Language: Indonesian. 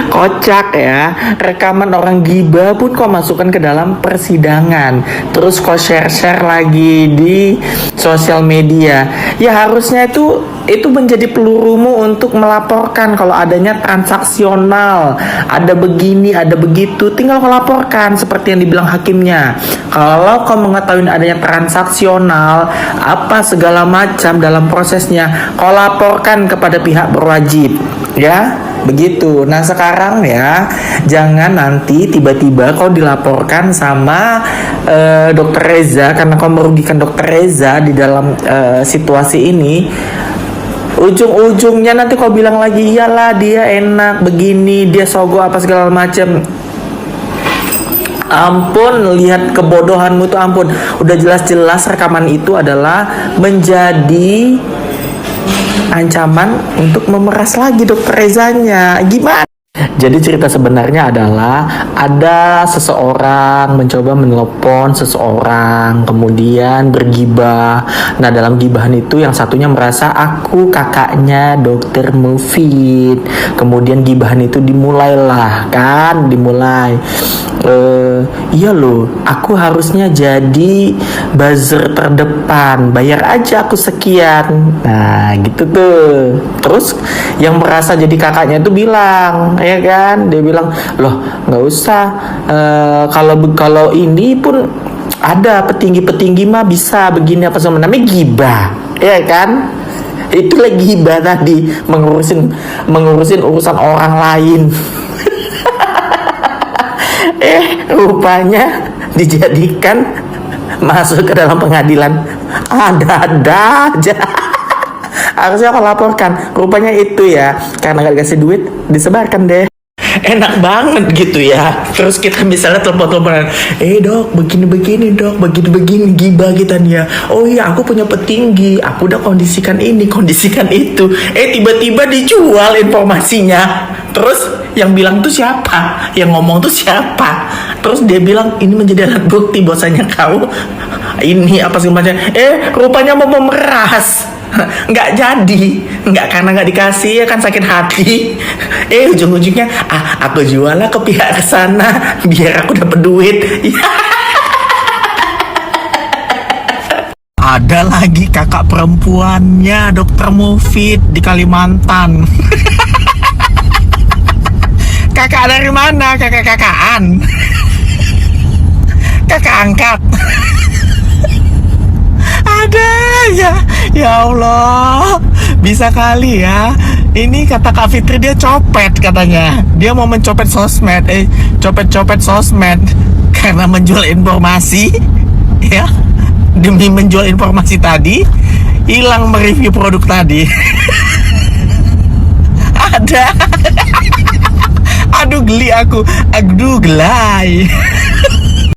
Kocak ya, rekaman orang gibah pun kau masukkan ke dalam persidangan. Terus kau share-share lagi di sosial media. Ya harusnya itu menjadi pelurumu untuk melaporkan kalau adanya transaksional. Ada begini, ada begitu, tinggal kau laporkan seperti yang dibilang hakimnya. Kalau kau mengetahui adanya transaksional, apa segala macam dalam prosesnya, kau laporkan kepada pihak berwajib. Ya, begitu. Nah sekarang ya, jangan nanti tiba-tiba kau dilaporkan sama Dokter Reza karena kau merugikan Dokter Reza di dalam situasi ini. Ujung-ujungnya nanti kau bilang lagi, iyalah dia enak begini, dia sogo apa segala macam. Ampun, lihat kebodohanmu itu, ampun. Udah jelas-jelas rekaman itu adalah menjadi ancaman untuk memeras lagi Dokter Rezanya. Gimana? Jadi cerita sebenarnya adalah ada seseorang mencoba menelpon seseorang, kemudian bergibah. Nah dalam gibahan itu yang satunya merasa aku kakaknya Dokter Mufid. Kemudian gibahan itu dimulai. Iya loh, aku harusnya jadi buzzer terdepan, bayar aja aku sekian. Nah gitu tuh. Terus yang merasa jadi kakaknya itu bilang, ya kan, dia bilang, loh nggak usah, kalau ini pun ada petinggi mah bisa begini apa sama, namanya gibah, ya kan. Itu lagi gibah tadi, mengurusin urusan orang lain. Rupanya dijadikan masuk ke dalam pengadilan. Ada-ada aja. Harusnya aku laporkan. Rupanya itu ya, karena gak dikasih duit, disebarkan deh. Enak banget gitu ya. Terus kita misalnya telepon-teleponan, dok, begini-begini dok, begini-begini, gibah kita nih ya. Oh iya, aku punya petinggi, aku udah kondisikan ini, kondisikan itu. Tiba-tiba dijual informasinya. Terus yang bilang tuh siapa? Yang ngomong tuh siapa? Terus dia bilang ini menjadi alat bukti bahwasanya kau ini apa sih macam. Rupanya mau memeras. Nggak jadi, nggak, karena nggak dikasih ya kan, sakit hati. Ujung-ujungnya aku jual lah ke pihak kesana biar aku dapat duit. Ada lagi kakak perempuannya Dokter Mufid di Kalimantan. Kakak dari mana? Kakak-kakaan? Kakak angkat? Ada ya Allah, bisa kali ya. Ini kata Kak Fitri, dia copet katanya. Dia mau mencopet sosmed, copet sosmed karena menjual informasi, ya. Demi menjual informasi tadi, hilang mereview produk tadi. Ada. Aduh geli aku, aduh gelai.